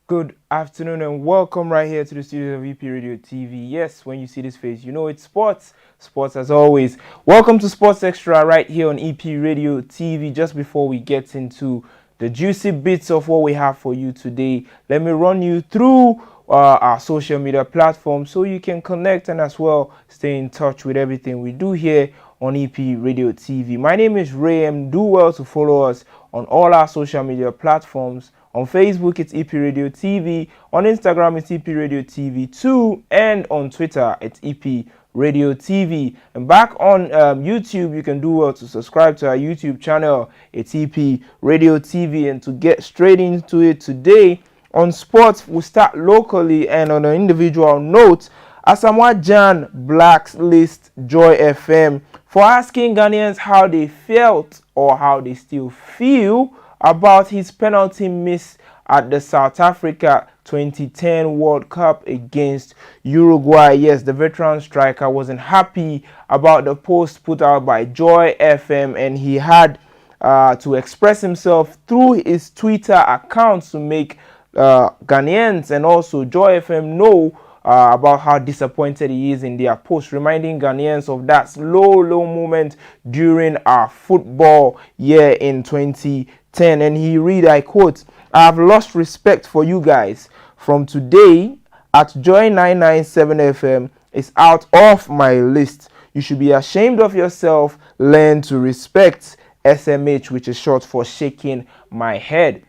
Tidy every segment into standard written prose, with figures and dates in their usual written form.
Good afternoon and welcome right here to the studios of EP Radio TV. Yes, when you see this face, you know it's sports. Sports as always. Welcome to Sports Extra right here on EP Radio TV. Just before we get into the juicy bits of what we have for you today, let me run you through our social media platforms so you can connect and as well stay in touch with everything we do here on EP Radio TV. My name is Ray and do well to follow us on all our social media platforms. On Facebook, it's EP Radio TV. On Instagram, it's EP Radio TV 2. And on Twitter, it's EP Radio TV. And back on YouTube, you can do well to subscribe to our YouTube channel. It's EP Radio TV. And to get straight into it today, on sports, we'll start locally and on an individual note. Asamoah Gyan blacklist Joy FM for asking Ghanaians how they felt or how they still feel about his penalty miss at the South Africa 2010 World Cup against Uruguay. Yes, the veteran striker wasn't happy about the post put out by Joy FM, and he had to express himself through his Twitter accounts to make Ghanaians and also Joy FM know about how disappointed he is in their post, reminding Ghanaians of that low moment during our football year in 2010. And he read, I quote, "I have lost respect for you guys. From today, at Joy 997 FM is out of my list. You should be ashamed of yourself. Learn to respect SMH," which is short for shaking my head.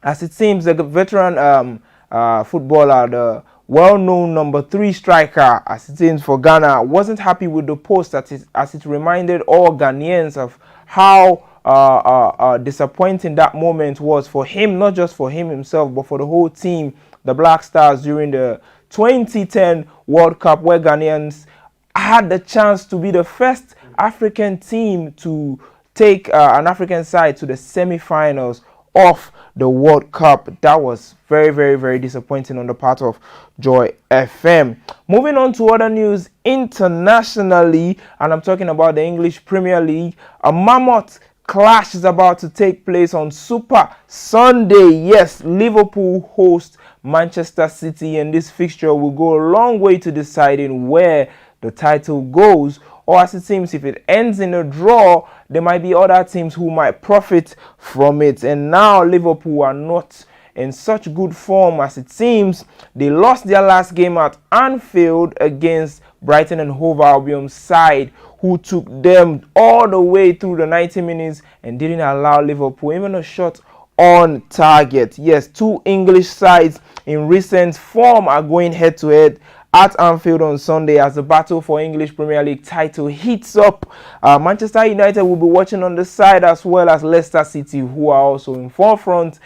As it seems, the veteran footballer, the well-known number 3 striker, as it seems for Ghana, wasn't happy with the post as it reminded all Ghanaians of how disappointing that moment was for him, not just for him himself, but for the whole team, the Black Stars, during the 2010 World Cup, where Ghanaians had the chance to be the first African team to take an African side to the semi-finals of the World Cup. That was very disappointing on the part of Joy FM. Moving on to other news internationally, and I'm talking about the English Premier League. A mammoth clash is about to take place on Super Sunday. Yes, Liverpool host Manchester City, and this fixture will go a long way to deciding where the title goes. Or as it seems, if it ends in a draw, there might be other teams who might profit from it. And now Liverpool are not in such good form as it seems. They lost their last game at Anfield against Brighton and Hove Albion's side, who took them all the way through the 90 minutes and didn't allow Liverpool even a shot on target. Yes, two English sides in recent form are going head to head at Anfield on Sunday as the battle for English Premier League title heats up. Manchester United will be watching on the side, as well as Leicester City, who are also in front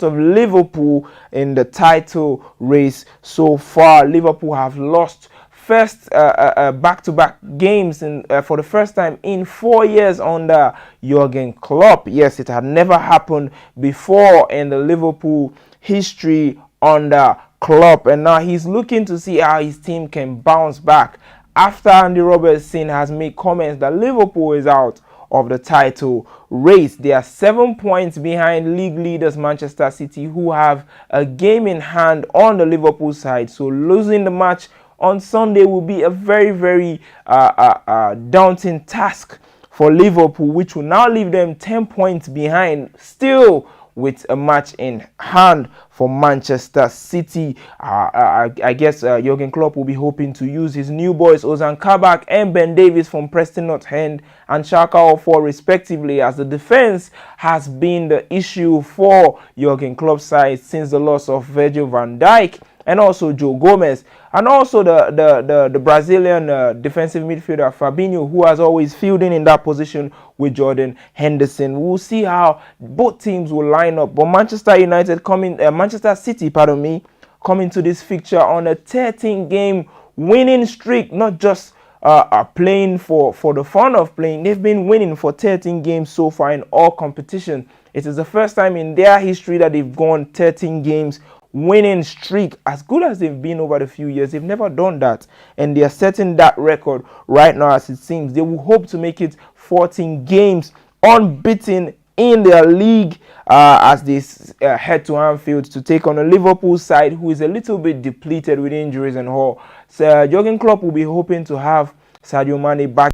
of Liverpool in the title race so far. Liverpool have lost first back-to-back games for the first time in 4 years under Jurgen Klopp. Yes, it had never happened before in the Liverpool history under Klopp, and now he's looking to see how his team can bounce back after Andy Robertson has made comments that Liverpool is out of the title race. They are 7 points behind league leaders Manchester City, who have a game in hand on the Liverpool side. So losing the match on Sunday will be a very daunting task for Liverpool, which will now leave them 10 points behind, still with a match in hand for Manchester City. I guess Jurgen Klopp will be hoping to use his new boys Ozan Kabak and Ben Davies from Preston North End and Schalke 04 respectively, as the defense has been the issue for Jurgen Klopp's side since the loss of Virgil van Dijk and also Joe Gomez, and also the Brazilian defensive midfielder Fabinho, who has always fielding in that position with Jordan Henderson. We'll see how both teams will line up. But Manchester City, coming to this fixture on a 13-game winning streak, not just playing for the fun of playing. They've been winning for 13 games so far in all competition. It is the first time in their history that they've gone 13 games winning streak. As good as they've been over the few years, they've never done that, and they are setting that record right now. As it seems, they will hope to make it 14 games unbeaten in their league as they head to Anfield to take on a Liverpool side who is a little bit depleted with injuries and all. So Jurgen Klopp will be hoping to have Sadio Mane back.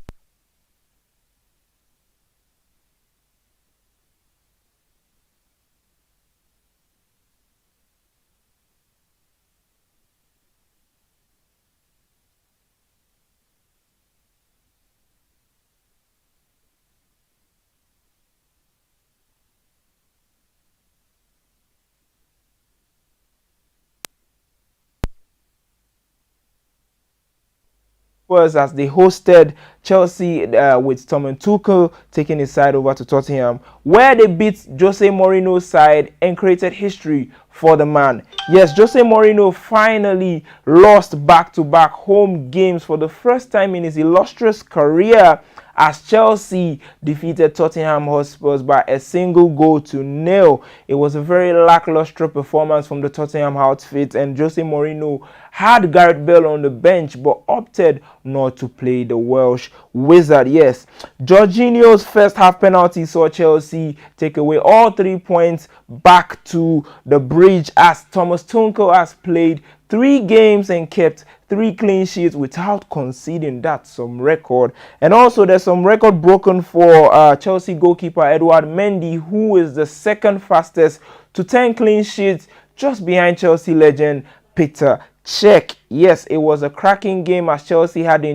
Was as they hosted Chelsea with Thomas Tuchel taking his side over to Tottenham, where they beat Jose Mourinho's side and created history for the man. Yes, Jose Mourinho finally lost back-to-back home games for the first time in his illustrious career as Chelsea defeated Tottenham Hotspur by a single goal to nil. It was a very lackluster performance from the Tottenham outfit, and Jose Mourinho had Gareth Bale on the bench but opted not to play the Welsh Wizard. Yes, Jorginho's first half penalty saw Chelsea take away all 3 points back to the bridge as Thomas Tuchel has played 3 games and kept 3 clean sheets without conceding. That's some record. And also there's some record broken for Chelsea goalkeeper Edouard Mendy, who is the second fastest to 10 clean sheets, just behind Chelsea legend Peter Cech. Yes, it was a cracking game as Chelsea had the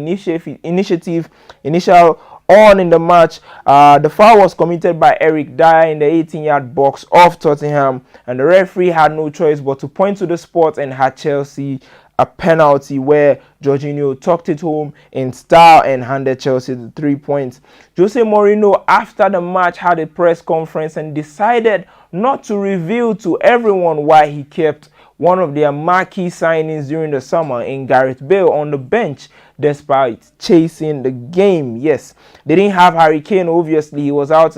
initial on in the match. The foul was committed by Eric Dyer in the 18-yard box of Tottenham, and the referee had no choice but to point to the spot and had Chelsea a penalty where Jorginho tucked it home in style and handed Chelsea the 3 points. Jose Mourinho, after the match, had a press conference and decided not to reveal to everyone why he kept one of their marquee signings during the summer in Gareth Bale on the bench despite chasing the game. Yes, they didn't have Harry Kane, obviously. He was out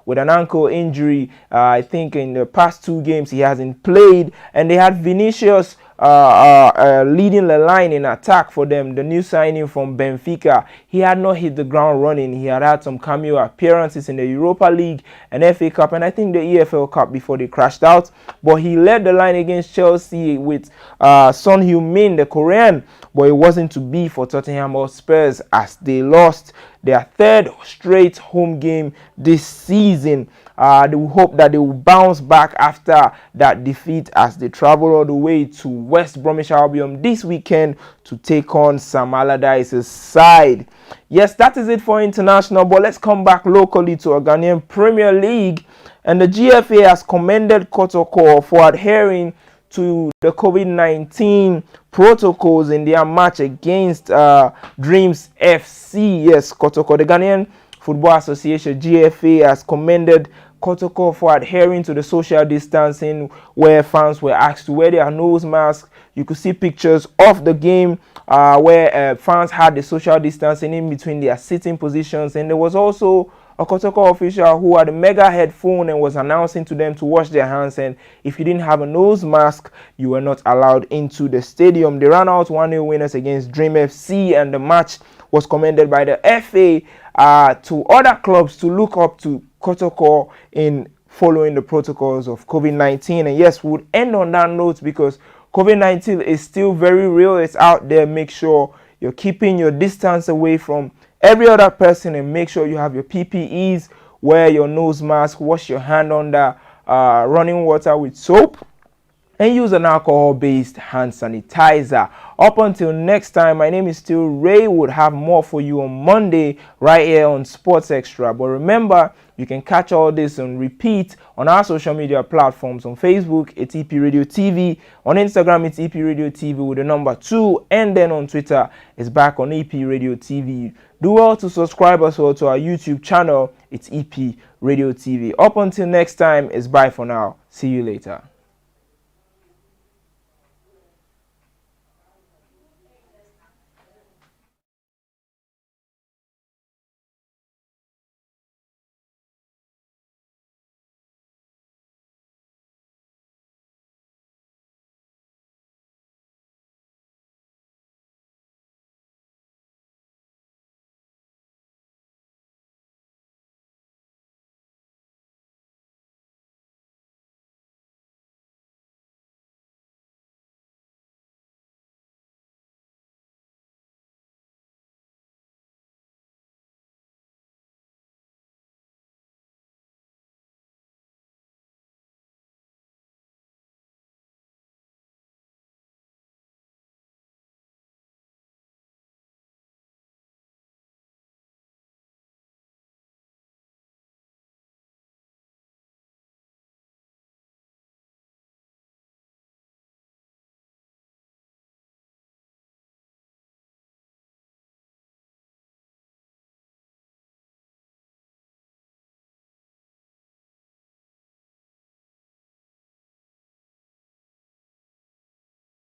with an ankle injury. I think in the past 2 games he hasn't played, and they had Vinicius leading the line in attack for them, the new signing from Benfica. He had not hit the ground running. He had some cameo appearances in the Europa League and FA Cup, and I think the EFL Cup before they crashed out. But he led the line against Chelsea with Son Heung-min, the Korean, but it wasn't to be for Tottenham Hotspur as they lost their 3rd straight home game this season. They will hope that they will bounce back after that defeat as they travel all the way to West Bromwich Albion this weekend to take on Sam Allardyce's side. Yes, that is it for international, but let's come back locally to a Ghanaian Premier League, and the GFA has commended Kotoko for adhering to the COVID-19 protocols in their match against Dreams FC. Yes, Kotoko, the Ghanaian Football Association, GFA, has commended Kotoko for adhering to the social distancing, where fans were asked to wear their nose masks. You could see pictures of the game where fans had the social distancing in between their sitting positions, and there was also a Kotoko official who had a mega headphone and was announcing to them to wash their hands, and if you didn't have a nose mask, you were not allowed into the stadium. They ran out 1-0 winners against Dream FC, and the match was commended by the FA to other clubs to look up to Kotoko in following the protocols of COVID-19. And yes, we would end on that note because COVID-19 is still very real. It's out there. Make sure you're keeping your distance away from every other person, and make sure you have your PPEs, wear your nose mask, wash your hand under running water with soap, and use an alcohol-based hand sanitizer. Up until next time, my name is still Ray. Would have more for you on Monday right here on Sports Extra. But remember, you can catch all this on repeat on our social media platforms. On Facebook, it's EP Radio TV. On Instagram, it's EP Radio TV with the number 2. And then on Twitter, it's back on EP Radio TV. Do well to subscribe as well to our YouTube channel. It's EP Radio TV. Up until next time, it's bye for now. See you later.